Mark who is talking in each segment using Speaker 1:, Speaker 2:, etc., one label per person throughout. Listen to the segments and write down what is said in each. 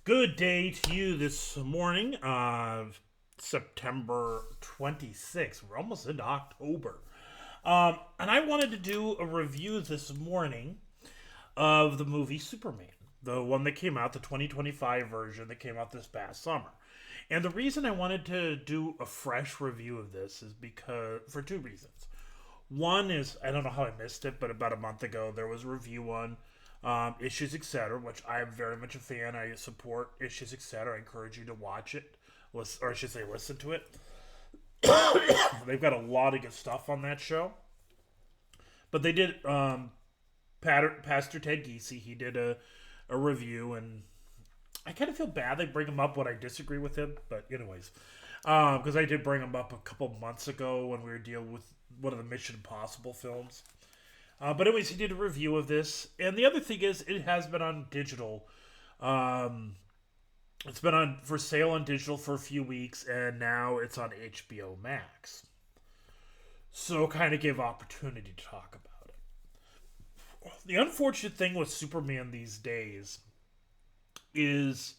Speaker 1: Good day to you this morning of September 26th. We're almost into October. And I wanted to do a review this morning of the movie Superman, the one that came out, the 2025 version that came out this past summer. And the reason I wanted to do a fresh review of this is because, for two reasons. One is, I don't know how I missed it, but about a month ago there was a review on Issues Etc., which I am very much a fan. I support Issues Etc. I encourage you to watch it, or I should say listen to it. They've got a lot of good stuff on that show. But they did, Pastor Ted Giese, he did a review, and I kind of feel bad they bring him up when I disagree with him, but anyways. Because I did bring him up a couple months ago when we were dealing with one of the Mission Impossible films. But anyways, he did a review of this. And the other thing is, it has been on digital. It's been on for sale on digital for a few weeks, and now it's on HBO Max. So kind of gave opportunity to talk about it. The unfortunate thing with Superman these days is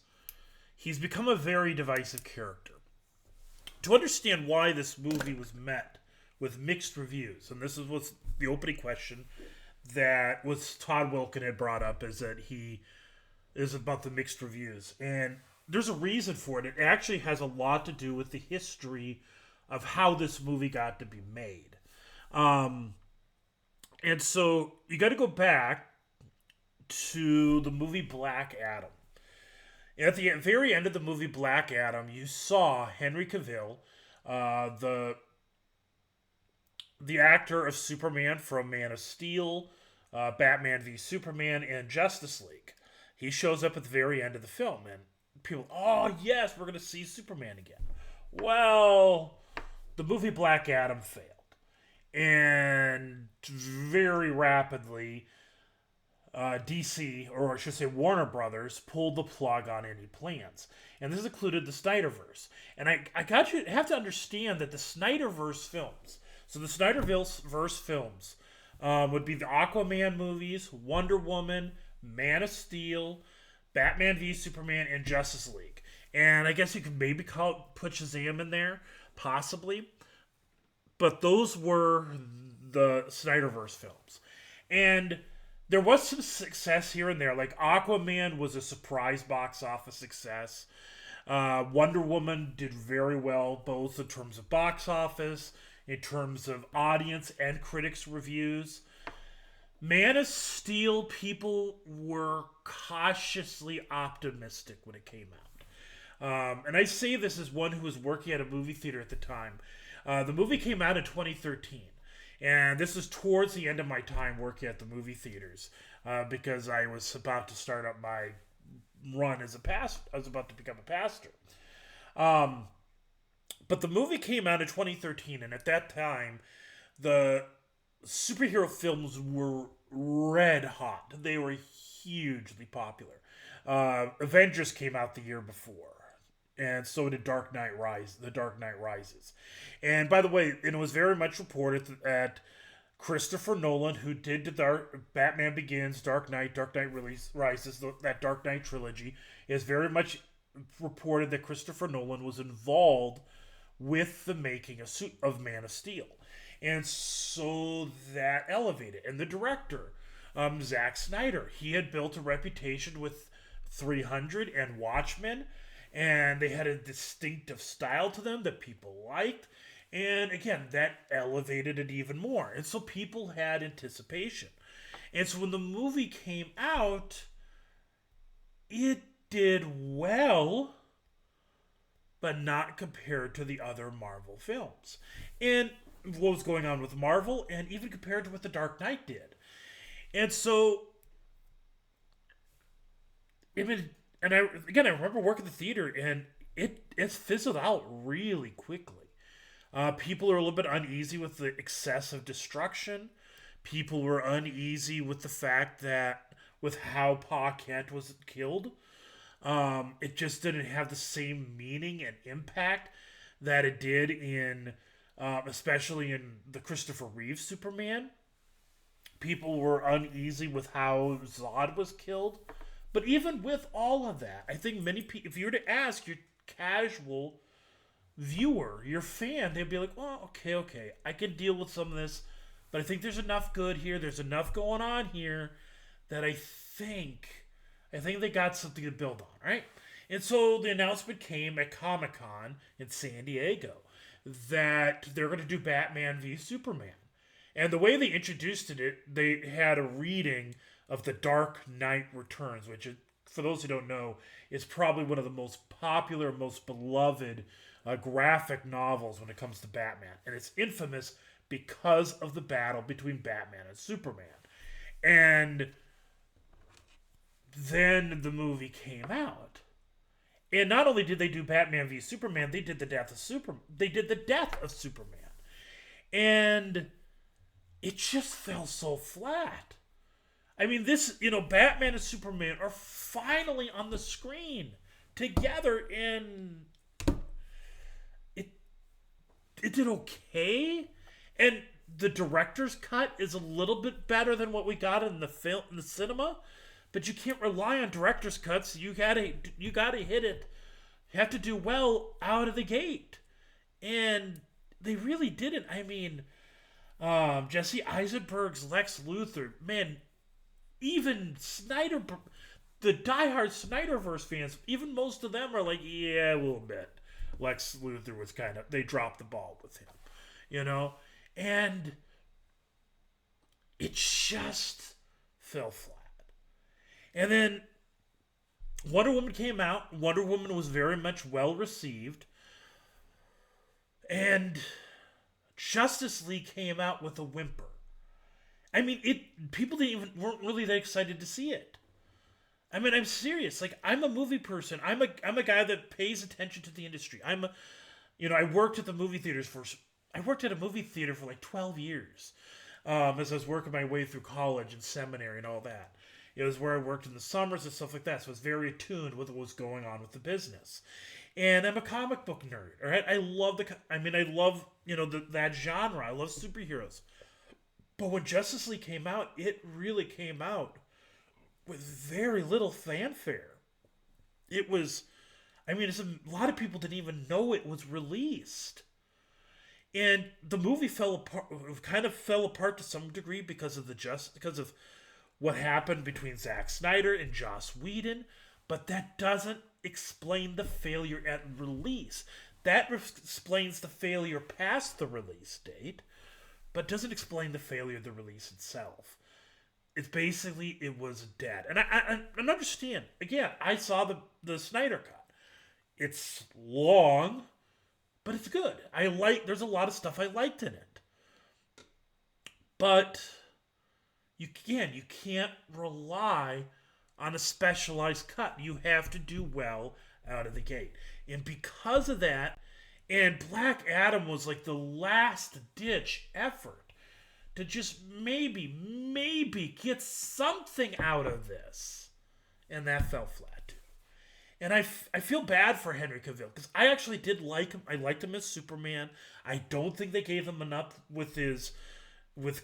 Speaker 1: he's become a very divisive character. To understand why this movie was met with mixed reviews, and this was the opening question that was Todd Wilken had brought up, is that he is about the mixed reviews, and there's a reason for it. It actually has a lot to do with the history of how this movie got to be made, and so you got to go back to the movie Black Adam. At the very end of the movie Black Adam, you saw Henry Cavill, the actor of Superman from Man of Steel, Batman v Superman, and Justice League. He shows up at the very end of the film, and people, oh yes, we're going to see Superman again. Well, the movie Black Adam failed. And very rapidly, DC, or I should say Warner Brothers, pulled the plug on any plans. And this included the Snyderverse. And I got you have to understand that the Snyderverse films, so the Snyderverse films would be the Aquaman movies, Wonder Woman, Man of Steel, Batman v Superman, and Justice League. And I guess you could maybe put Shazam in there, possibly. But those were the Snyderverse films. And there was some success here and there. Like Aquaman was a surprise box office success. Wonder Woman did very well, both in terms of box office, in terms of audience and critics' reviews. Man of Steel, people were cautiously optimistic when it came out. And I say this as one who was working at a movie theater at the time. The movie came out in 2013. And this is towards the end of my time working at the movie theaters, because I was about to start up my run as a pastor. I was about to become a pastor. But the movie came out in 2013, and at that time, the superhero films were red hot. They were hugely popular. Avengers came out the year before. And so did Dark Knight Rises. And by the way, it was very much reported that Christopher Nolan, who did the Batman Begins, Dark Knight Rises, that Dark Knight trilogy, is very much reported that Christopher Nolan was involved with the making of Man of Steel. And so that elevated. And the director, Zack Snyder, he had built a reputation with 300 and Watchmen, and they had a distinctive style to them that people liked. And again, that elevated it even more. And so people had anticipation. And so when the movie came out, it did well, but not compared to the other Marvel films. And what was going on with Marvel, and even compared to what The Dark Knight did. And so, and I remember working the theater, and it fizzled out really quickly. People are a little bit uneasy with the excessive destruction. People were uneasy with the fact that with how Pa Kent was killed, it just didn't have the same meaning and impact that it did in, especially in the Christopher Reeve Superman. People were uneasy with how Zod was killed But even with all of that, I think many people, if you were to ask your casual viewer, your fan, they'd be like, well, okay, I can deal with some of this, but I think there's enough good here. There's enough going on here that I think they got something to build on, right? And so the announcement came at Comic Con in San Diego that they're going to do Batman v Superman. And the way they introduced it, they had a reading of The Dark Knight Returns, which, for those who don't know, is probably one of the most popular, most beloved graphic novels when it comes to Batman. And it's infamous because of the battle between Batman and Superman. And then the movie came out. And not only did they do Batman v Superman, they did the death of Superman. And it just fell so flat. I mean, Batman and Superman are finally on the screen together, and it did okay. And the director's cut is a little bit better than what we got in the cinema, but you can't rely on director's cuts. You gotta hit it. You have to do well out of the gate, and they really didn't. I mean, Jesse Eisenberg's Lex Luthor, man, even the diehard Snyderverse fans, even most of them are like, yeah, we'll admit Lex Luthor was they dropped the ball with him, and it just fell flat. And then Wonder Woman came out. Wonder Woman was very much well received. And Justice League came out with a whimper. I mean, people weren't really that excited to see it. I mean, I'm serious. Like, I'm a movie person. I'm a guy that pays attention to the industry. I worked at a movie theater for like 12 years, as I was working my way through college and seminary and all that. It was where I worked in the summers and stuff like that, so I was very attuned with what was going on with the business. And I'm a comic book nerd, all right? I love that genre. I love superheroes. But when Justice League came out, it really came out with very little fanfare. A lot of people didn't even know it was released. And the movie kind of fell apart to some degree because of what happened between Zack Snyder and Joss Whedon, but that doesn't explain the failure at release. That explains the failure past the release date, but doesn't explain the failure of the release itself. It's basically, it was dead. And I understand. Again, I saw the Snyder Cut. It's long, but it's good. There's a lot of stuff I liked in it. But you can't rely on a specialized cut. You have to do well out of the gate. And because of that, and Black Adam was like the last ditch effort to just maybe get something out of this. And that fell flat too. And I feel bad for Henry Cavill, because I actually did like him. I liked him as Superman. I don't think they gave him enough with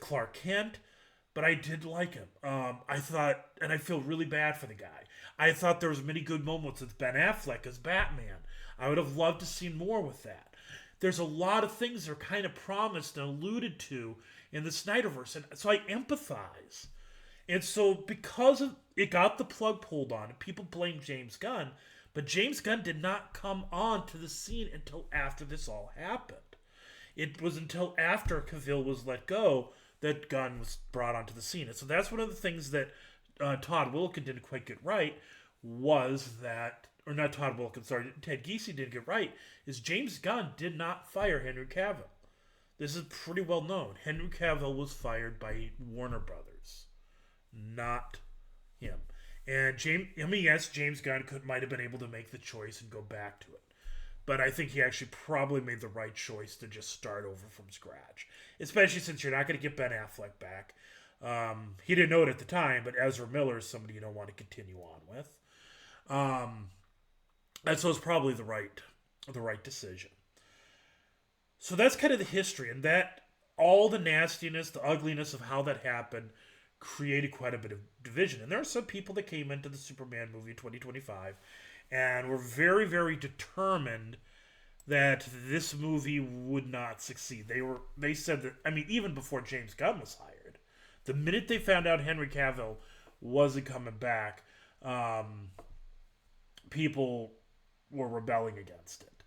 Speaker 1: Clark Kent, but I did like him. I thought, and I feel really bad for the guy. I thought there was many good moments with Ben Affleck as Batman. I would have loved to see more with that. There's a lot of things that are kind of promised and alluded to in the Snyderverse, and so I empathize. And so because of it got the plug pulled on, and people blame James Gunn, but James Gunn did not come on to the scene until after this all happened. It was until after Cavill was let go that Gunn was brought onto the scene. And so that's one of the things that Todd Wilkin didn't quite get right, was that, or not Todd Wilkin, sorry, Ted Giese didn't get right, is James Gunn did not fire Henry Cavill. This is pretty well known. Henry Cavill was fired by Warner Brothers, not him. And James Gunn might have been able to make the choice and go back to it. But I think he actually probably made the right choice to just start over from scratch. Especially since you're not going to get Ben Affleck back. He didn't know it at the time, but Ezra Miller is somebody you don't want to continue on with. And so it's probably the right decision. So that's kind of the history, and that all the nastiness, the ugliness of how that happened created quite a bit of division. And there are some people that came into the Superman movie in 2025 and were very, very determined that this movie would not succeed. They said that, I mean, even before James Gunn was hired, the minute they found out Henry Cavill wasn't coming back, people were rebelling against it.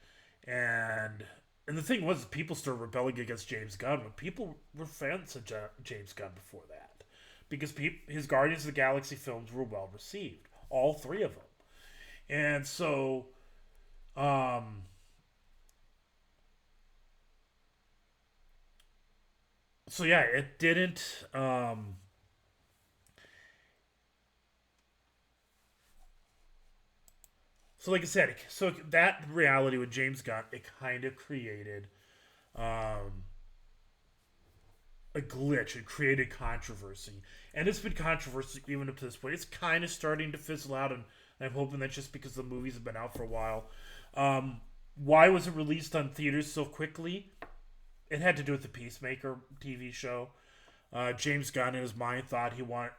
Speaker 1: And the thing was, people started rebelling against James Gunn when people were fans of James Gunn before that, because his Guardians of the Galaxy films were well received, all three of them, and um, so yeah, it didn't. So like I said, so that reality with James Gunn, it kind of created um, a glitch. It created controversy, and it's been controversy even up to this point. It's kind of starting to fizzle out, and I'm hoping that's just because the movies have been out for a while. Um, why was it released on theaters so quickly? It had to do with the Peacemaker TV show. James Gunn, in his mind, thought he wanted,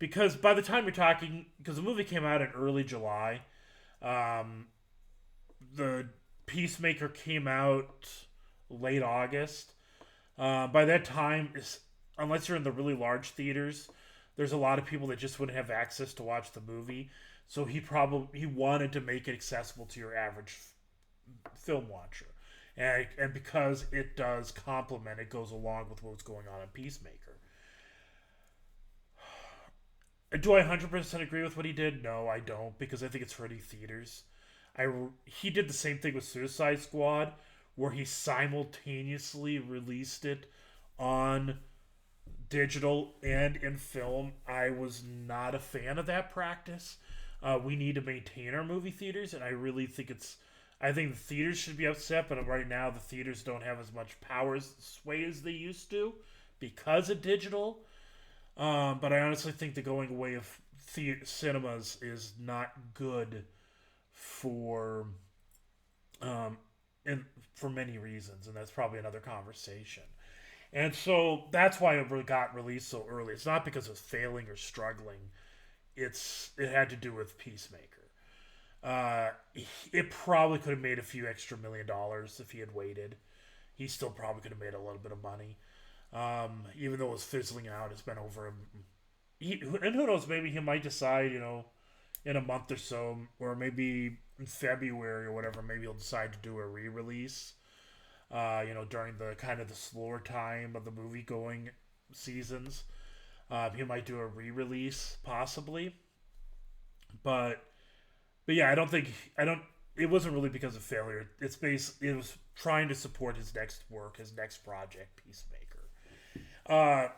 Speaker 1: because by the time you're talking, because the movie came out in early July, um, the Peacemaker came out late August. By that time, unless you're in the really large theaters, there's a lot of people that just wouldn't have access to watch the movie. So he wanted to make it accessible to your average film watcher, and because it does complement, it goes along with what's going on in Peacemaker. Do I 100% agree with what he did? No, I don't, because I think it's hurting theaters. He did the same thing with Suicide Squad, where he simultaneously released it on digital and in film. I was not a fan of that practice. We need to maintain our movie theaters, and I really think I think the theaters should be upset, but right now the theaters don't have as much power sway as they used to because of digital. But I honestly think the going away of cinemas is not good for um, and for many reasons, and that's probably another conversation. And so that's why it got released so early. It's not because it's failing or struggling. It had to do with Peacemaker. Uh, it probably could have made a few extra $1 million if he had waited. He still probably could have made a little bit of money. Even though it was fizzling out, it's been over. And who knows? Maybe he might decide, in a month or so, or maybe in February or whatever. Maybe he'll decide to do a re-release. During the kind of the slower time of the movie going seasons, he might do a re-release possibly. But yeah, I don't. It wasn't really because of failure. It was trying to support his next work, his next project, Peacemaker. Uh,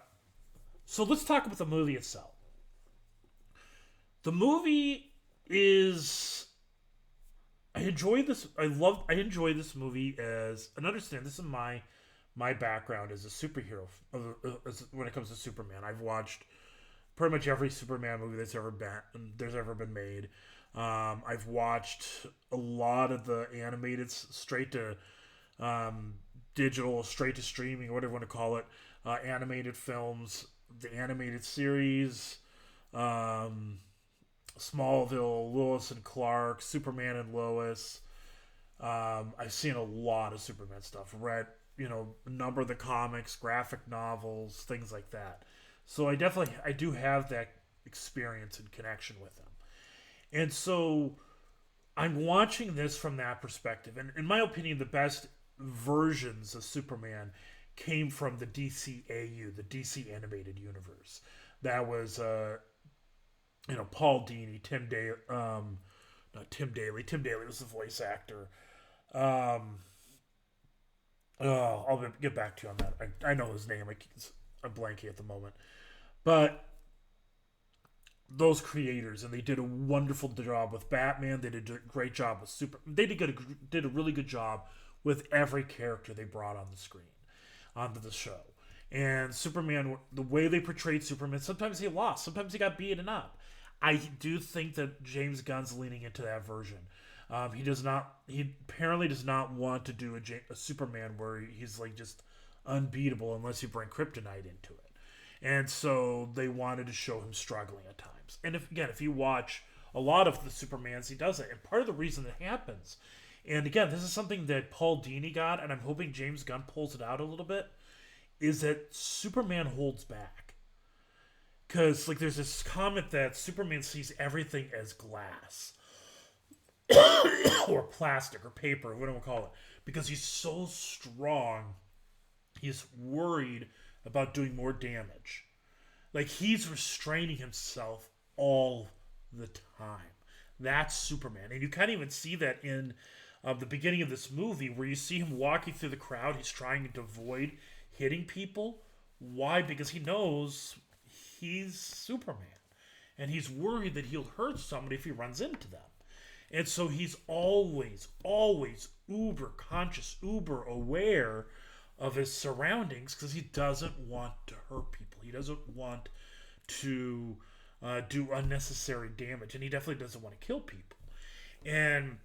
Speaker 1: so let's talk about the movie itself. The movie is. I enjoy this movie and understand this is my background as a superhero. When it comes to Superman, I've watched pretty much every Superman movie there's ever been made. I've watched a lot of the animated straight to digital, straight to streaming, whatever you want to call it, animated films, the animated series, um, Smallville, Lois and Clark, Superman and Lois. I've seen a lot of Superman stuff. Read, a number of the comics, graphic novels, things like that. So I do have that experience and connection with them. And so I'm watching this from that perspective. And in my opinion, the best versions of Superman came from the DCAU, the DC Animated Universe. That was, Paul Dini, Tim Daly, not Tim Daly. Tim Daly was the voice actor. Um, I'll get back to you on that. I know his name. I'm blanking at the moment. But those creators, and they did a wonderful job with Batman. They did a great job with did a really good job with every character they brought on the screen, onto the show. And Superman, the way they portrayed Superman, sometimes he lost, sometimes he got beaten up. I do think that James Gunn's leaning into that version. He does not. He apparently does not want to do a Superman where he's like just unbeatable unless you bring kryptonite into it. And so they wanted to show him struggling at times. And if you watch a lot of the Supermans, he does it. And part of the reason it happens, and again, this is something that Paul Dini got, and I'm hoping James Gunn pulls it out a little bit, is that Superman holds back. Because, like, there's this comment that Superman sees everything as glass. Or plastic, or paper, whatever we call it. Because he's so strong, he's worried about doing more damage. Like, he's restraining himself all the time. That's Superman. And you can't even see that in the beginning of this movie, where you see him walking through the crowd. He's trying to avoid hitting people. Why? Because he knows he's Superman. And he's worried that he'll hurt somebody if he runs into them. And so he's always, always uber conscious, uber aware of his surroundings, because he doesn't want to hurt people. He doesn't want to do unnecessary damage, and he definitely doesn't want to kill people. And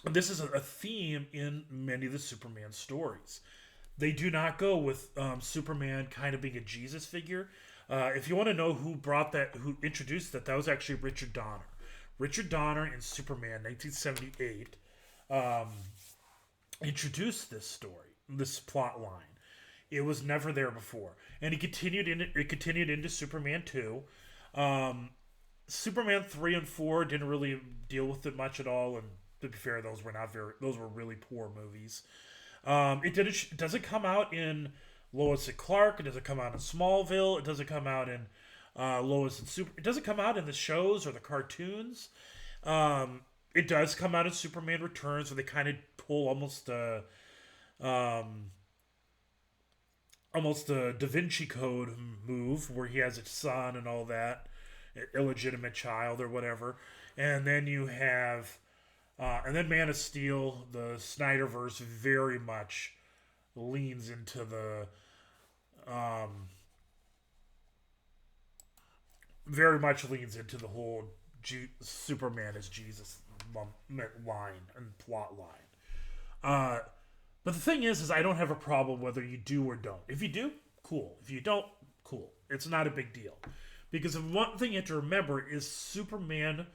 Speaker 1: this is a theme in many of the Superman stories. They do not go with Superman kind of being a Jesus figure. If you want to know who introduced that was actually Richard Donner. Richard Donner in Superman 1978 introduced this story, this plot line. It was never there before, and it continued into Superman 2. Superman 3 and 4 didn't really deal with it much at all, and to be fair, those were really poor movies. It doesn't come out in Lois and Clark. It doesn't come out in Smallville. It doesn't come out in Lois and Super. It doesn't come out in the shows or the cartoons. It does come out in Superman Returns, where they kind of pull almost a Da Vinci Code move, where he has a son and all that, an illegitimate child or whatever. And then you have, and then Man of Steel, the Snyderverse very much leans into the, whole Superman as Jesus line and plot line. But the thing is I don't have a problem whether you do or don't. If you do, cool. If you don't, cool. It's not a big deal. Because one thing you have to remember is Superman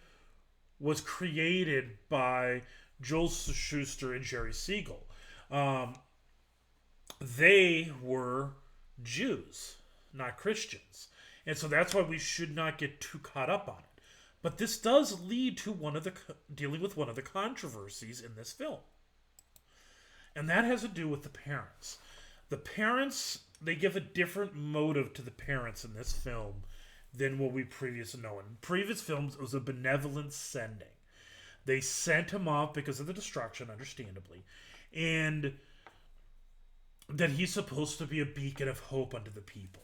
Speaker 1: was created by Joel Shuster and Jerry Siegel. They were Jews, not Christians. And so that's why we should not get too caught up on it. But this does lead to dealing with one of the controversies in this film. And that has to do with the parents. The parents, they give a different motive to the parents in this film than what we previously know. In previous films, it was a benevolent sending. They sent him off because of the destruction, understandably. And that he's supposed to be a beacon of hope unto the people.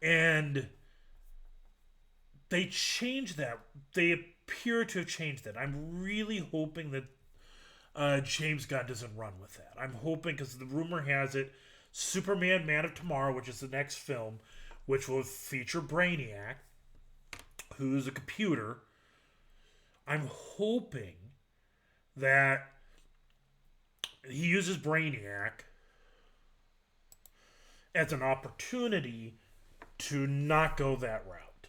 Speaker 1: And they changed that. They appear to have changed that. I'm really hoping that James Gunn doesn't run with that. I'm hoping, because the rumor has it, Superman Man of Tomorrow, which is the next film, which will feature Brainiac, who's a computer. I'm hoping that he uses Brainiac as an opportunity to not go that route,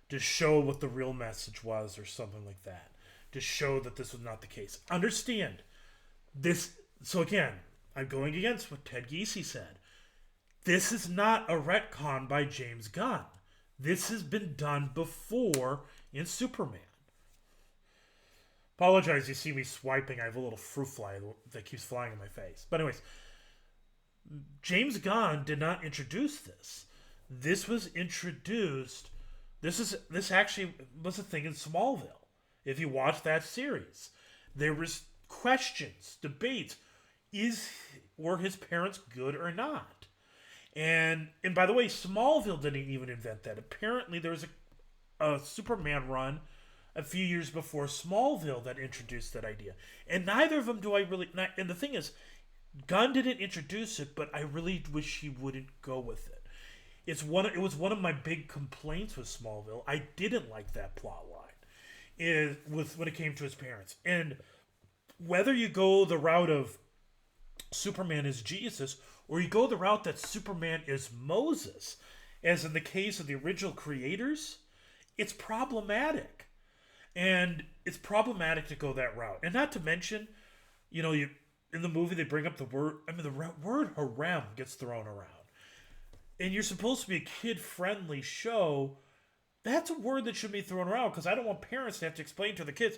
Speaker 1: to show what the real message was or something like that, to show that this was not the case. Understand this. So again, I'm going against what Ted Giese said. This is not a retcon by James Gunn. This has been done before in Superman. Apologize, you see me swiping. I have a little fruit fly that keeps flying in my face. But anyways, James Gunn did not introduce this. This was introduced. This actually was a thing in Smallville. If you watch that series, there was questions, debates. Were his parents good or not? And by the way, Smallville didn't even invent that. Apparently, there was a Superman run a few years before Smallville that introduced that idea. And neither of them do I really. And the thing is, Gunn didn't introduce it, but I really wish he wouldn't go with it. It was one of my big complaints with Smallville. I didn't like that plot line when it came to his parents. And whether you go the route of Superman is Jesus, or you go the route that Superman is Moses, as in the case of the original creators, it's problematic. And it's problematic to go that route. And not to mention, you in the movie they bring up the word. I mean, the word harem gets thrown around, and you're supposed to be a kid-friendly show. That's a word that should be thrown around because I don't want parents to have to explain to the kids,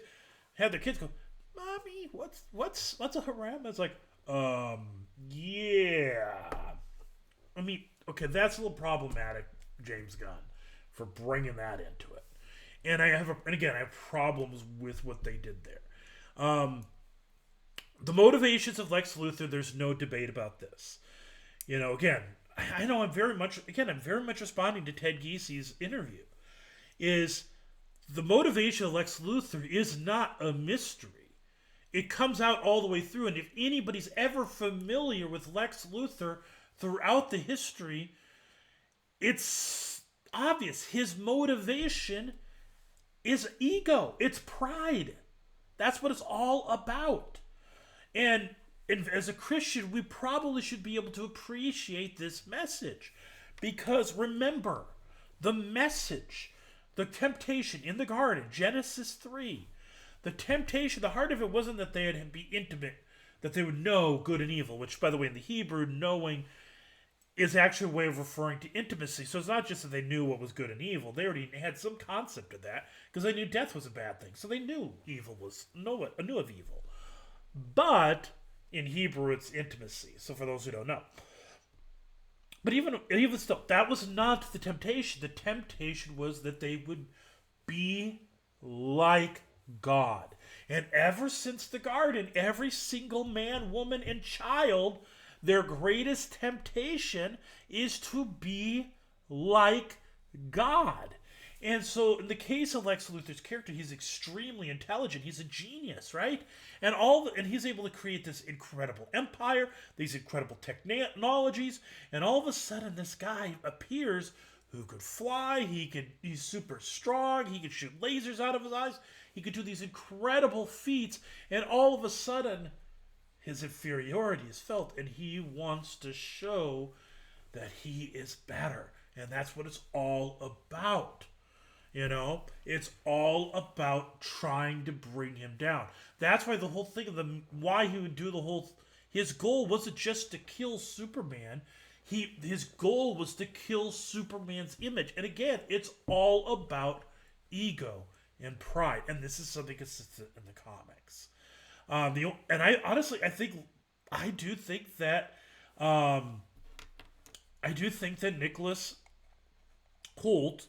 Speaker 1: have their kids go, "Mommy, what's a harem?" It's like, yeah. I mean, okay, that's a little problematic, James Gunn, for bringing that into it. And again, I have problems with what they did there. The motivations of Lex Luthor, there's no debate about this. Again, I know I'm very much responding to Ted Giesi's interview. Is the motivation of Lex Luthor is not a mystery. It comes out all the way through, and if anybody's ever familiar with Lex Luthor throughout the history, it's obvious. His motivation is ego. It's pride. That's what it's all about. And as a Christian, we probably should be able to appreciate this message. Because remember, the message, the temptation in the garden, Genesis 3, the temptation, the heart of it wasn't that they would be intimate, that they would know good and evil, which, by the way, in the Hebrew, knowing is actually a way of referring to intimacy. So it's not just that they knew what was good and evil. They already had some concept of that because they knew death was a bad thing. So they knew knew of evil. But in Hebrew, it's intimacy. So for those who don't know. But even still, that was not the temptation. The temptation was that they would be like God. And ever since the garden, every single man, woman, and child, their greatest temptation is to be like God. And so in the case of Lex Luthor's character, he's extremely intelligent. He's a genius, right? And he's able to create this incredible empire, these incredible technologies, and all of a sudden this guy appears who could fly, he's super strong, he could shoot lasers out of his eyes, he could do these incredible feats, and all of a sudden his inferiority is felt, and he wants to show that he is better. And that's what it's all about. It's all about trying to bring him down. That's why the whole thing of why he would do his goal wasn't just to kill Superman. His goal was to kill Superman's image. And again, it's all about ego and pride. And this is something consistent in the comics. And I honestly, I do think that Nicholas Hoult,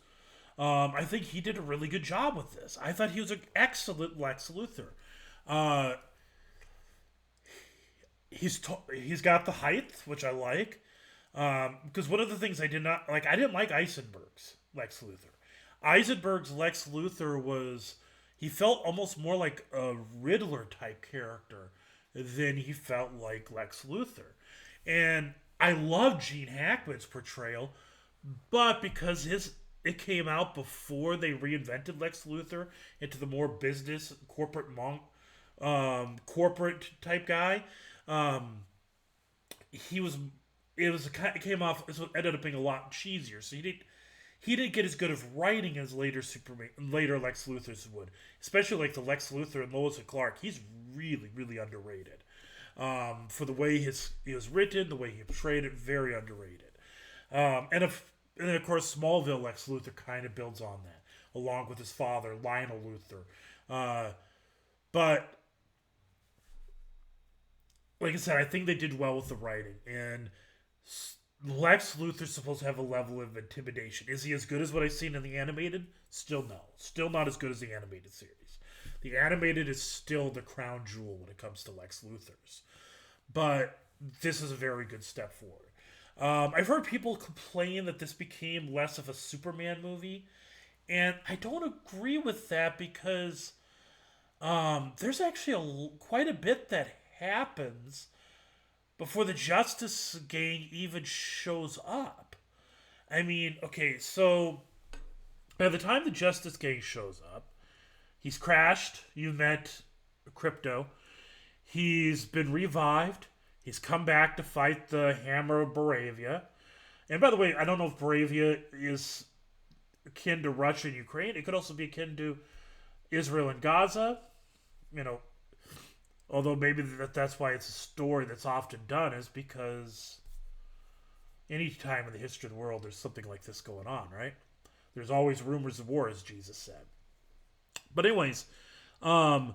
Speaker 1: I think he did a really good job with this. I thought he was an excellent Lex Luthor. He's got the height, which I like. Because one of the things I didn't like Eisenberg's Lex Luthor. Eisenberg's Lex Luthor he felt almost more like a Riddler type character than he felt like Lex Luthor. And I love Gene Hackman's portrayal, but because it came out before they reinvented Lex Luthor into the more business corporate corporate type guy, it ended up being a lot cheesier. So he didn't get as good of writing as later Lex Luthor's would, especially like the Lex Luthor and Lois and Clark. He's really, really underrated for the way he was written, the way he portrayed it. Very underrated. And then of course Smallville Lex Luthor kind of builds on that, along with his father Lionel Luthor. But like I said, I think they did well with the writing, and Lex Luthor's supposed to have a level of intimidation. Is he as good as what I've seen in the animated? Still no. Still not as good as the animated series. The animated is still the crown jewel when it comes to Lex Luthor's. But this is a very good step forward. I've heard people complain that this became less of a Superman movie, and I don't agree with that because there's actually quite a bit that happens before the Justice Gang even shows up. I mean, okay, so by the time the Justice Gang shows up, he's crashed. You met Crypto. He's been revived. He's come back to fight the Hammer of Baravia. And by the way, I don't know if Bravia is akin to Russia and Ukraine. It could also be akin to Israel and Gaza. You know, although maybe that's why it's a story that's often done, is because any time in the history of the world there's something like this going on, right? There's always rumors of war, as Jesus said. But anyways, um,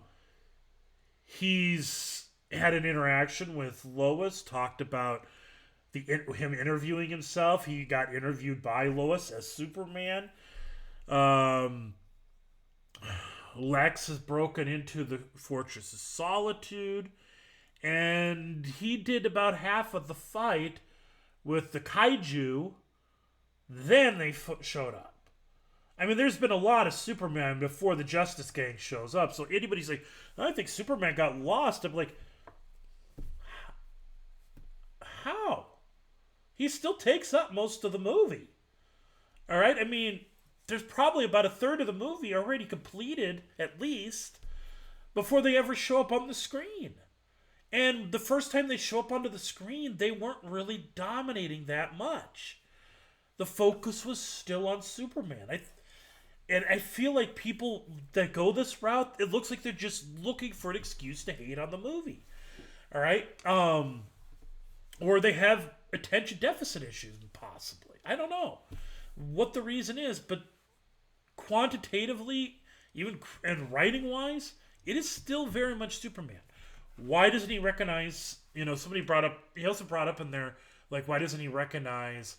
Speaker 1: he's had an interaction with Lois, talked about him interviewing himself. He got interviewed by Lois as Superman. Um, Lex has broken into the Fortress of Solitude, and he did about half of the fight with the kaiju. Then they showed up. I mean, there's been a lot of Superman before the Justice Gang shows up. So anybody's like, I think Superman got lost. I'm like, how? He still takes up most of the movie. All right? I mean, there's probably about a third of the movie already completed, at least, before they ever show up on the screen. And the first time they show up onto the screen, they weren't really dominating that much. The focus was still on Superman. And I feel like people that go this route, it looks like they're just looking for an excuse to hate on the movie. All right? Or they have attention deficit issues, possibly. I don't know what the reason is, but quantitatively, even and writing wise, it is still very much Superman. Why doesn't he recognize, somebody brought up, he also brought up in there, like, why doesn't he recognize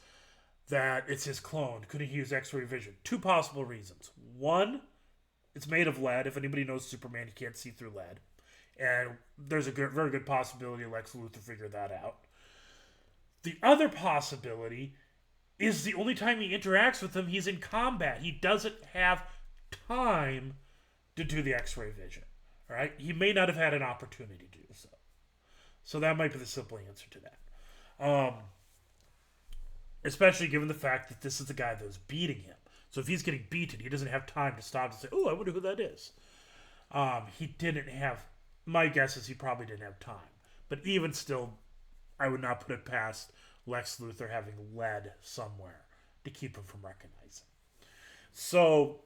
Speaker 1: that it's his clone? Couldn't he use X-ray vision? Two possible reasons. One, it's made of lead. If anybody knows Superman, he can't see through lead. And there's a very good possibility Lex Luthor figured that out. The other possibility is the only time he interacts with him, he's in combat. He doesn't have time to do the X-ray vision. All right? He may not have had an opportunity to do so. So that might be the simple answer to that. Especially given the fact that this is the guy that was beating him. So if he's getting beaten, he doesn't have time to stop and say, oh, I wonder who that is. He didn't have, my guess is he probably didn't have time. But even still, I would not put it past Lex Luthor having lead somewhere to keep him from recognizing. So,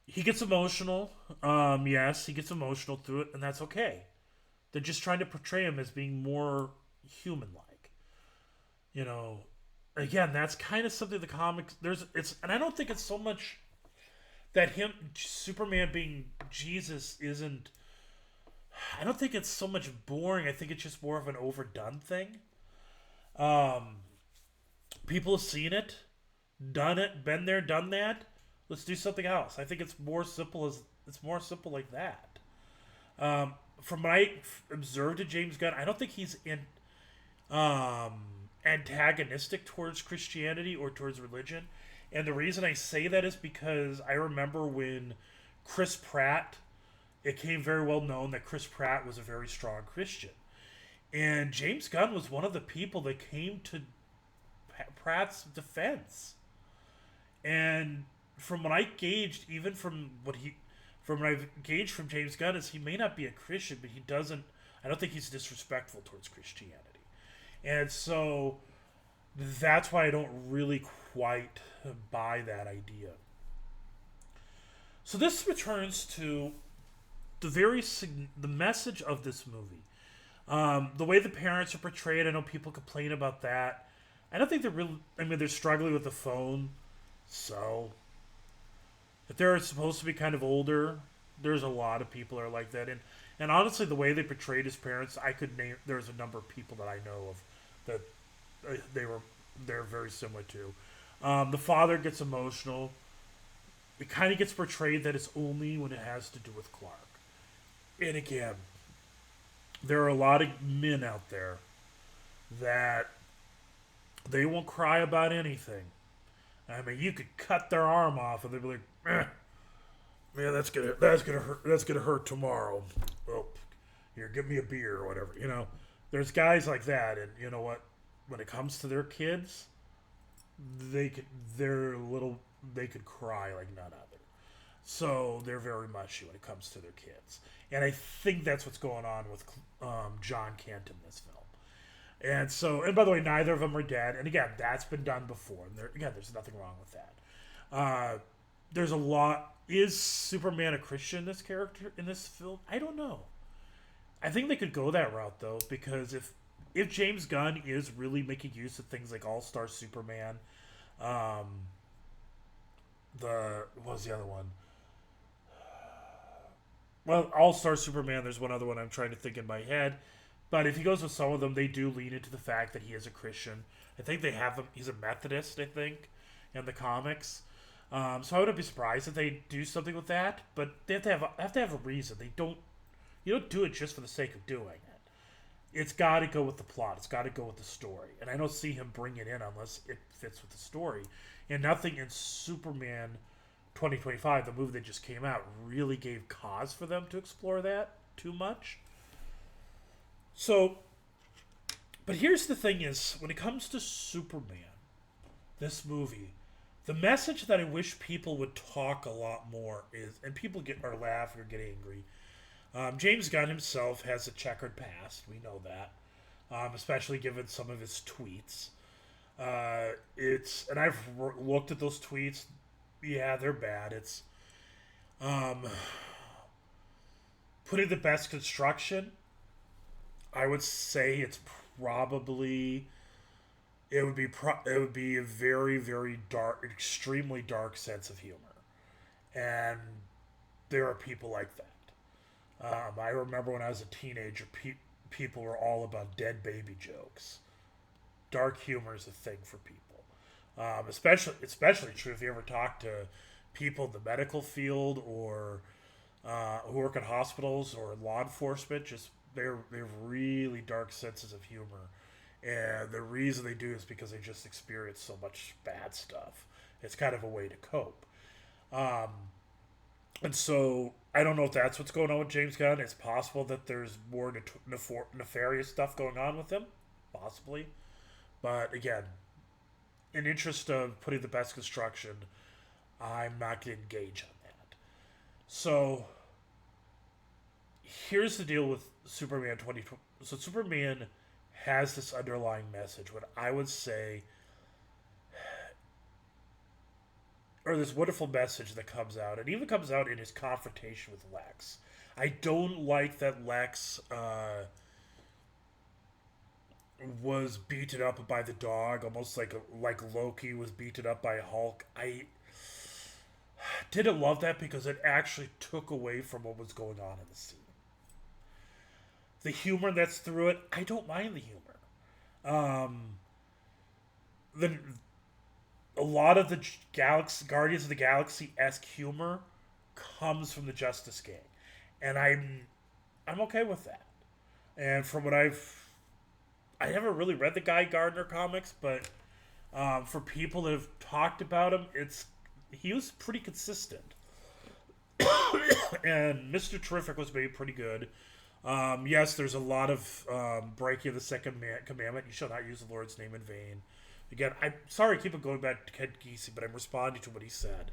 Speaker 1: he gets emotional. Yes, he gets emotional through it, and that's okay. They're just trying to portray him as being more human-like. Again, that's kind of something the comics and I don't think it's so much that Superman being Jesus isn't. I don't think it's so much boring. I think it's just more of an overdone thing. People have seen it, done it, been there, done that. Let's do something else. I think it's more simple like that. From what I observed of James Gunn, I don't think he's antagonistic towards Christianity or towards religion. And the reason I say that is because I remember when Chris Pratt, it became very well known that Chris Pratt was a very strong Christian. And James Gunn was one of the people that came to Pratt's defense. And from what I gauged, even from what I've gauged from James Gunn, is he may not be a Christian, but I don't think he's disrespectful towards Christianity. And so that's why I don't really quite buy that idea. So this returns to the message of this movie. The way the parents are portrayed, I know people complain about that. I don't think they're struggling with the phone. So if they're supposed to be kind of older, there's a lot of people that are like that. And honestly, the way they portrayed his parents, there's a number of people that I know of that they're very similar to. The father gets emotional. It kind of gets portrayed that it's only when it has to do with Clark. And again, there are a lot of men out there that they won't cry about anything. I mean, you could cut their arm off and they'd be like, man, that's gonna hurt tomorrow. Well, here, give me a beer or whatever. There's guys like that, and you know what? When it comes to their kids, they could cry like none other. So they're very mushy when it comes to their kids, and I think that's what's going on with John Kent in this film. And so, and by the way, neither of them are dead. And again, that's been done before. And again, there's nothing wrong with that. There's a lot. Is Superman a Christian? This character in this film, I don't know. I think they could go that route though, because if James Gunn is really making use of things like All Star Superman, um, what was the other one? Well, All Star Superman. There's one other one I'm trying to think in my head, but if he goes with some of them, they do lean into the fact that he is a Christian. I think they have him. He's a Methodist, I think, in the comics. So I wouldn't be surprised if they do something with that, but they have to have a reason. They don't. You don't do it just for the sake of doing it. It's got to go with the plot. It's got to go with the story. And I don't see him bring it in unless it fits with the story. And nothing in Superman 2025, the movie that just came out, really gave cause for them to explore that too much. So, but here's the thing is, when it comes to Superman, this movie, the message that I wish people would talk a lot more is, and people get or laugh or get angry. James Gunn himself has a checkered past. We know that, especially given some of his tweets. And I've looked at those tweets. Yeah, they're bad. It's um, putting the best construction. I would say it's probably it would be a very very dark, extremely dark sense of humor, and there are people like that. I remember when I was a teenager, people were all about dead baby jokes. Dark humor is a thing for people, especially true if you ever talk to people in the medical field or who work at hospitals or law enforcement. Just they have really dark senses of humor, and the reason they do is because they just experience so much bad stuff. It's kind of a way to cope. Um, and so I don't know if that's what's going on with James Gunn. It's possible that there's more nefarious stuff going on with him, possibly. But again, in interest of putting the best construction, I'm not going to engage on that. So here's the deal with Superman 20. So Superman has this underlying message. What I would say, or this wonderful message that comes out, and even comes out in his confrontation with Lex. I don't like that Lex was beaten up by the dog, almost like Loki was beaten up by Hulk. I didn't love that because it actually took away from what was going on in the scene. The humor that's through it, I don't mind the humor. Um, the a lot of the Galaxy Guardians of the Galaxy esque humor comes from the Justice Gang, and I'm okay with that. And from what I never really read the Guy Gardner comics, but for people that have talked about him, he was pretty consistent. And Mr. Terrific was made pretty good. Yes, there's a lot of breaking of the second commandment. You shall not use the Lord's name in vain. Again, I'm sorry I keep on going back to Ted Giese, but I'm responding to what he said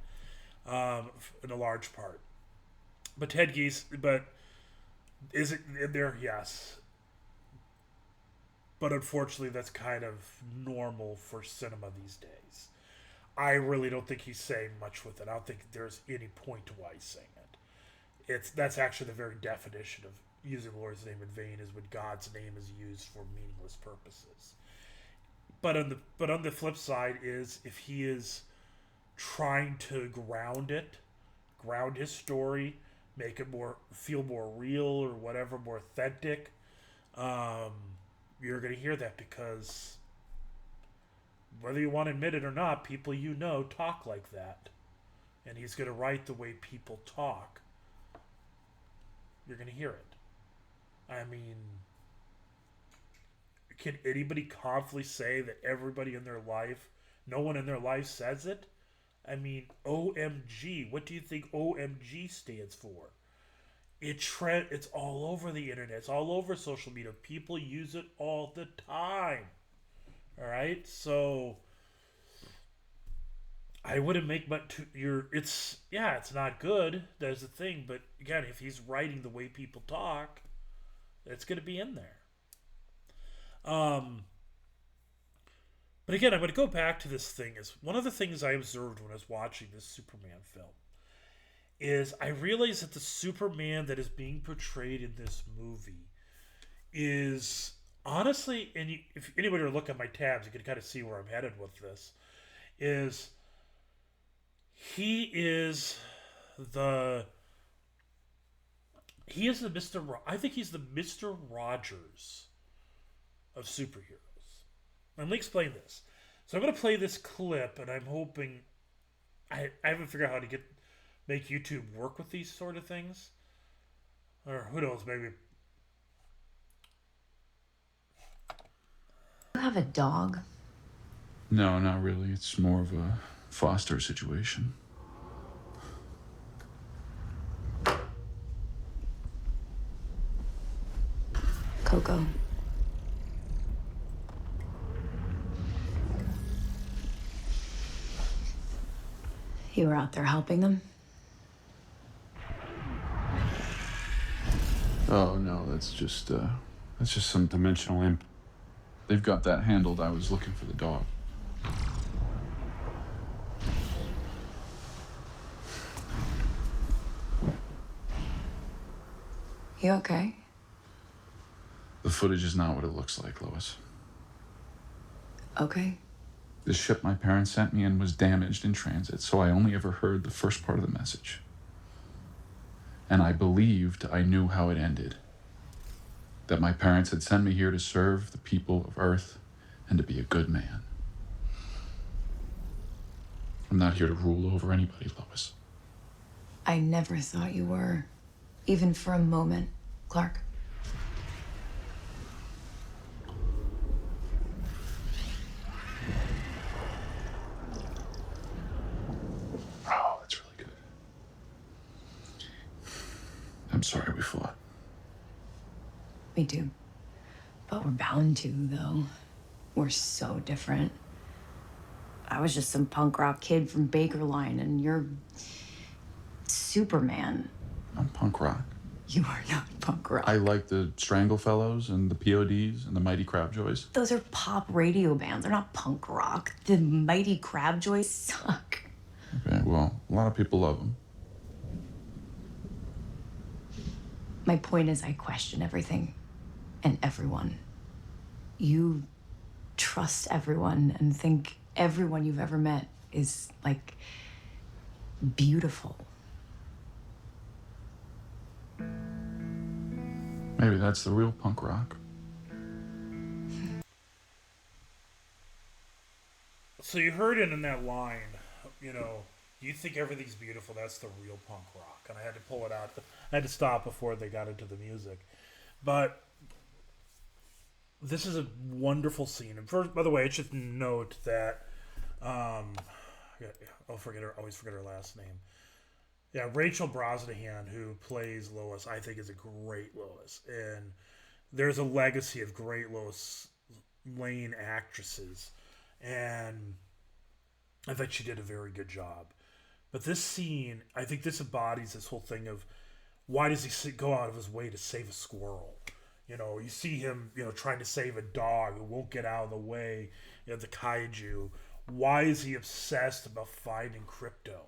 Speaker 1: in a large part. But Ted Giese, but is it in there? Yes. But unfortunately, that's kind of normal for cinema these days. I really don't think he's saying much with it. I don't think there's any point to why he's saying it. That's actually the very definition of using the Lord's name in vain is when God's name is used for meaningless purposes. But on the flip side is if he is trying to ground his story, make it feel more real or whatever, more authentic. Um, you're going to hear that because whether you want to admit it or not, people talk like that, and he's going to write the way people talk. You're going to hear it. I mean, can anybody confidently say that everybody in their life, no one in their life says it? I mean, OMG. What do you think OMG stands for? It's all over the internet. It's all over social media. People use it all the time. All right, so I wouldn't make much. It's not good. There's the thing, but again, if he's writing the way people talk, it's going to be in there. Um, but again, I'm going to go back to this thing. Is one of the things I observed when I was watching this Superman film is I realized that the Superman that is being portrayed in this movie is honestly, and if anybody were to look at my tabs, you can kind of see where I'm headed with this. Is he is the he is the I think he's the Mister Rogers of superheroes. Let me explain this. So I'm going to play this clip, and I'm hoping I haven't figured out how to make YouTube work with these sort of things, or who knows, maybe.
Speaker 2: You have a dog?
Speaker 3: No, not really. It's more of a foster situation.
Speaker 2: Coco. You were out there helping them?
Speaker 3: Oh no, that's just some dimensional imp. They've got that handled. I was looking for the dog.
Speaker 2: You okay?
Speaker 3: The footage is not what it looks like, Lois.
Speaker 2: Okay.
Speaker 3: The ship my parents sent me in was damaged in transit, so I only ever heard the first part of the message. And I believed I knew how it ended. That my parents had sent me here to serve the people of Earth and to be a good man. I'm not here to rule over anybody, Lois.
Speaker 2: I never thought you were. Even for a moment, Clark.
Speaker 3: Oh, that's really good. I'm sorry we fought.
Speaker 2: Me too. But we're bound to, though. We're so different. I was just some punk rock kid from Bakerline, and you're Superman.
Speaker 3: I'm punk rock.
Speaker 2: You are not punk rock.
Speaker 3: I like the Stranglefellows and the PODs and the Mighty Crabjoys.
Speaker 2: Those are pop radio bands. They're not punk rock. The Mighty Crabjoys suck.
Speaker 3: Okay, well, a lot of people love them.
Speaker 2: My point is, I question everything and everyone. You trust everyone and think everyone you've ever met is, like, beautiful.
Speaker 3: Maybe that's the real punk rock.
Speaker 1: So you heard it in that line, you think everything's beautiful, that's the real punk rock. And I had to pull it out. I had to stop before they got into the music. But this is a wonderful scene. And first, by the way, I should note that always forget her last name. Yeah, Rachel Brosnahan, who plays Lois, I think is a great Lois. And there's a legacy of great Lois Lane actresses. And I think she did a very good job. But this scene, I think this embodies this whole thing of why does he go out of his way to save a squirrel? You see him, trying to save a dog who won't get out of the way, the kaiju. Why is he obsessed about finding Crypto?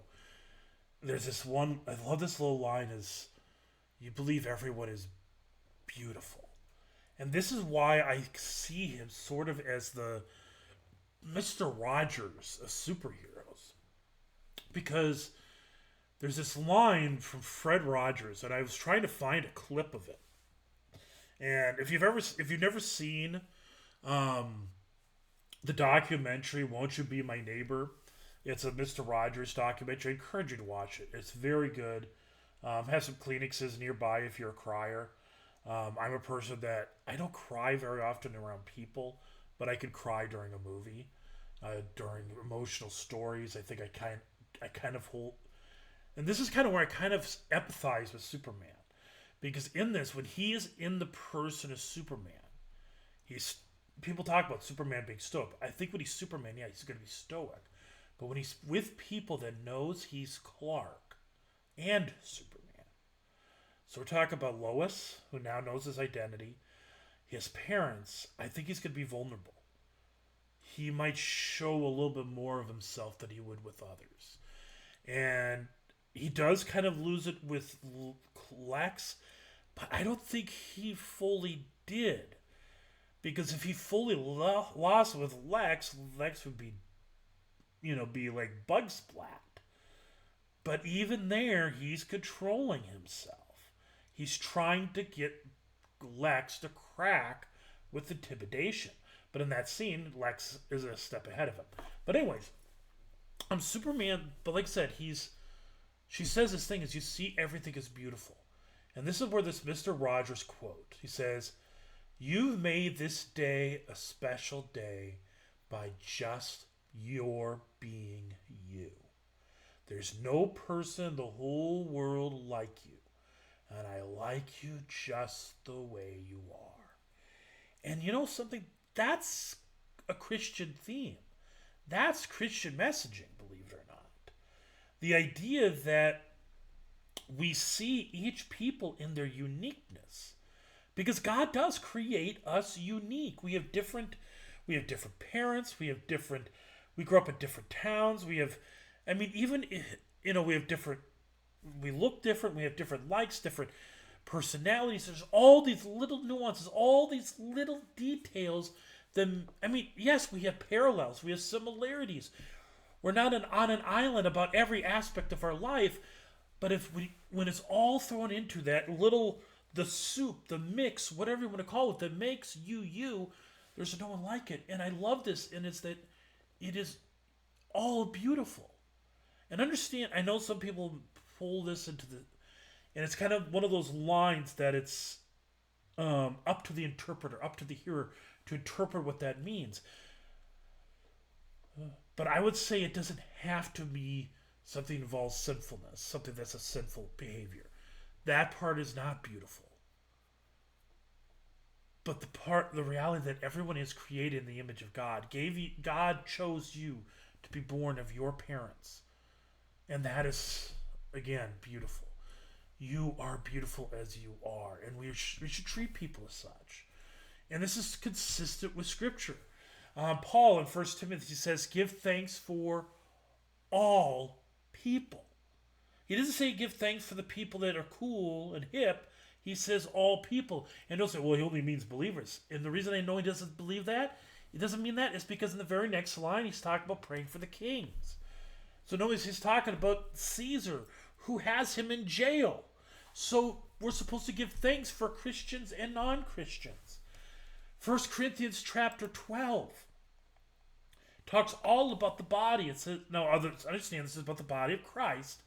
Speaker 1: There's this one, I love this little line is, you believe everyone is beautiful. And this is why I see him sort of as the Mr. Rogers of superheroes. Because there's this line from Fred Rogers, and I was trying to find a clip of it. And if you've never seen the documentary "Won't You Be My Neighbor," it's a Mr. Rogers documentary. I encourage you to watch it. It's very good. Have some Kleenexes nearby if you're a crier. I'm a person that I don't cry very often around people, but I can cry during a movie, during emotional stories. I think I kind of hold, and this is kind of where I kind of empathize with Superman. Because in this, when he is in the person of Superman, people talk about Superman being stoic. I think when he's Superman, yeah, he's going to be stoic. But when he's with people that knows he's Clark and Superman. So we're talking about Lois, who now knows his identity. his parents, I think he's going to be vulnerable. He might show a little bit more of himself than he would with others. And he does kind of lose it with Lex, but I don't think he fully did. Because if he fully lost with Lex, Lex would be, be like bug splat. But even there, he's controlling himself. He's trying to get Lex to crack with intimidation. But in that scene, Lex is a step ahead of him. But anyways, Superman, but like I said, she says this thing is you see everything is beautiful. And this is where this Mr. Rogers quote, he says, "You've made this day a special day by just your being you. There's no person in the whole world like you, and I like you just the way you are." And you know something? That's a Christian theme. That's Christian messaging, believe it or not. The idea that we see each people in their uniqueness. Because God does create us unique. We have different parents, we grew up in different towns, we have different, we look different, we have different likes, different personalities. There's all these little nuances, all these little details. Yes, we have parallels, we have similarities. We're not on an island about every aspect of our life, but when it's all thrown into that little, the soup, the mix, whatever you want to call it, that makes you, there's no one like it. And I love this, and it's that it is all beautiful. And understand, I know some people pull this and it's kind of one of those lines that it's up to the interpreter, up to the hearer to interpret what that means. But I would say it doesn't have to be something that involves sinfulness, something that's a sinful behavior. That part is not beautiful. But the reality that everyone is created in the image of God, God chose you to be born of your parents. And that is, again, beautiful. You are beautiful as you are. And we should treat people as such. And this is consistent with Scripture. Paul in 1 Timothy says, give thanks for all people. He doesn't say give thanks for the people that are cool and hip. He says all people. And he'll say, well, he only means believers. And the reason I know he doesn't believe that, he doesn't mean that, is because in the very next line, he's talking about praying for the kings. So notice he's talking about Caesar, who has him in jail. So we're supposed to give thanks for Christians and non-Christians. 1 Corinthians chapter 12 talks all about the body. It says, now others understand this is about the body of Christ,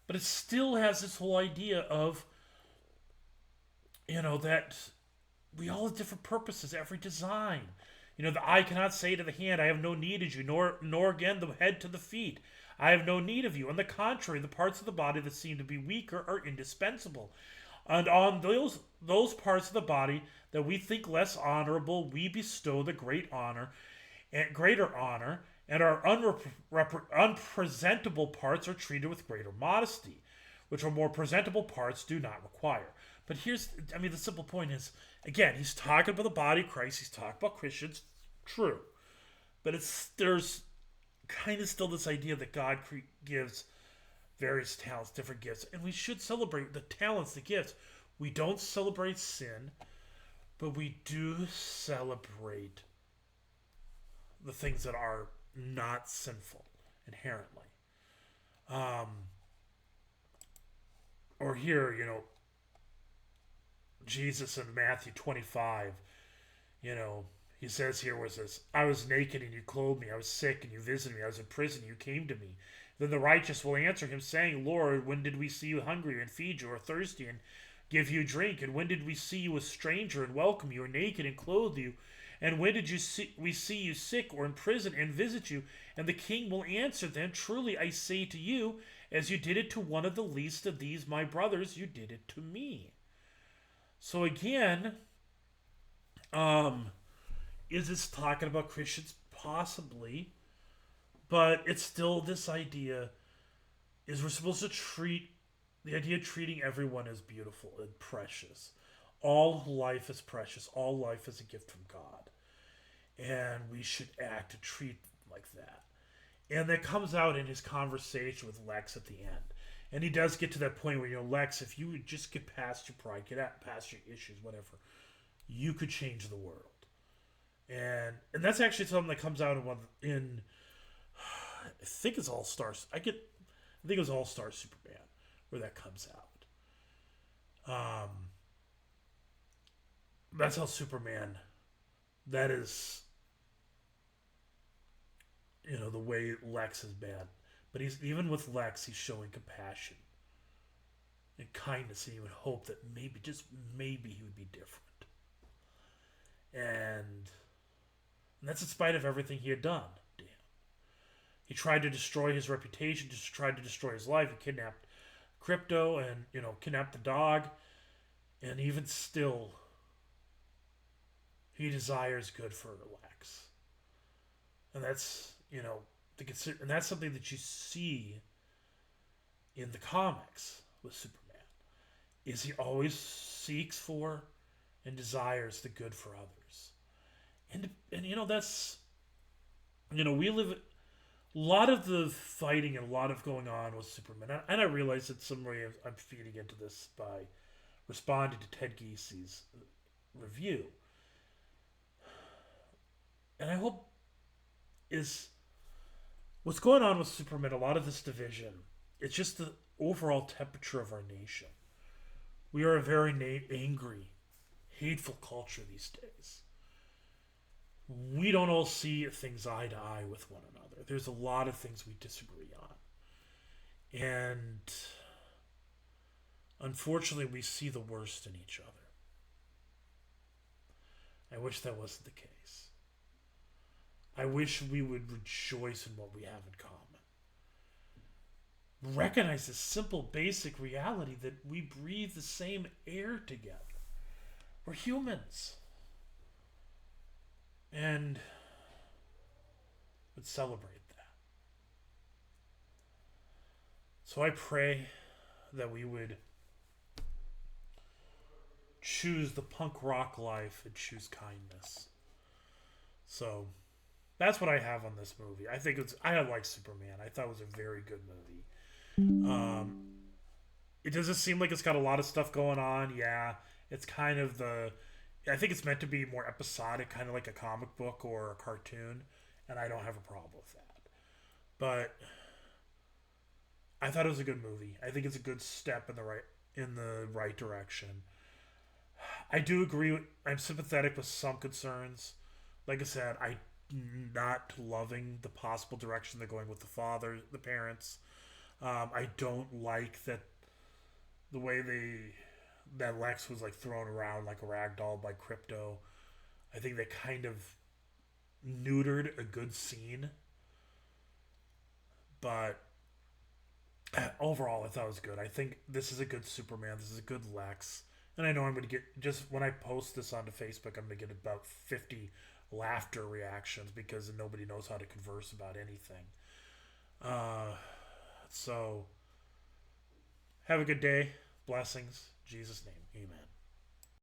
Speaker 1: but it still has this whole idea of, that we all have different purposes, every design. The eye cannot say to the hand, I have no need of you, nor again the head to the feet, I have no need of you. On the contrary, the parts of the body that seem to be weaker are indispensable. And on those parts of the body that we think less honorable, we bestow the greater honor, and our unpresentable parts are treated with greater modesty, which our more presentable parts do not require. But the simple point is, again, he's talking about the body of Christ, he's talking about Christians, true. But there's kind of still this idea that God gives various talents, different gifts, and we should celebrate the talents, the gifts. We don't celebrate sin, but we do celebrate the things that are not sinful inherently. Or here, Jesus in Matthew 25, he says here was this, I was naked and you clothed me, I was sick and you visited me, I was in prison and you came to me. Then the righteous will answer him, saying, Lord, when did we see you hungry and feed you, or thirsty and give you drink? And when did we see you a stranger and welcome you, or naked and clothe you? And when did we see you sick or in prison and visit you? And the king will answer them, truly I say to you, as you did it to one of the least of these my brothers, you did it to me. So again, is this talking about Christians? Possibly. But it's still this idea, is we're supposed to treat, the idea of treating everyone as beautiful and precious. all life is precious. All life is a gift from God. And we should act and treat like that. And that comes out in his conversation with Lex at the end. And he does get to that point where, Lex, if you would just get past your pride, past your issues, whatever, you could change the world. And that's actually something that comes out in I think it's All Stars. I think it was All Star Superman where that comes out. That's how Superman. That is, the way Lex has been. But even with Lex, he's showing compassion and kindness, and you would hope that maybe, just maybe, he would be different. And that's in spite of everything he had done. Damn. He tried to destroy his reputation, just tried to destroy his life. He kidnapped Crypto and, kidnapped the dog. And even still, he desires good for Lex. And that's, to consider, and that's something that you see in the comics with Superman, is he always seeks for and desires the good for others. And that's, we live, a lot of the fighting and a lot of going on with Superman, and I realize that some way I'm feeding into this by responding to Ted Giesi's review. And I hope is what's going on with Superman, a lot of this division, it's just the overall temperature of our nation. We are a very angry, hateful culture these days. We don't all see things eye to eye with one another. There's a lot of things we disagree on. And unfortunately, we see the worst in each other. I wish that wasn't the case. I wish we would rejoice in what we have in common. Recognize this simple, basic reality that we breathe the same air together. We're humans. And would celebrate that. So I pray that we would choose the punk rock life and choose kindness. So that's what I have on this movie. I like Superman. I thought it was a very good movie. It doesn't seem like it's got a lot of stuff going on. Yeah, it's kind of I think it's meant to be more episodic, kind of like a comic book or a cartoon, and I don't have a problem with that. But I thought it was a good movie. I think it's a good step in the right direction. I do agree. I'm sympathetic with some concerns. Like I said, I'm not loving the possible direction they're going with the parents. I don't like that the way that Lex was like thrown around like a rag doll by Crypto. I think they kind of neutered a good scene. But overall, I thought it was good. I think this is a good Superman. This is a good Lex. And I know I'm going to get, just when I post this onto Facebook, I'm going to get about 50 laughter reactions because nobody knows how to converse about anything. So, have a good day. Blessings. In Jesus' name. Amen.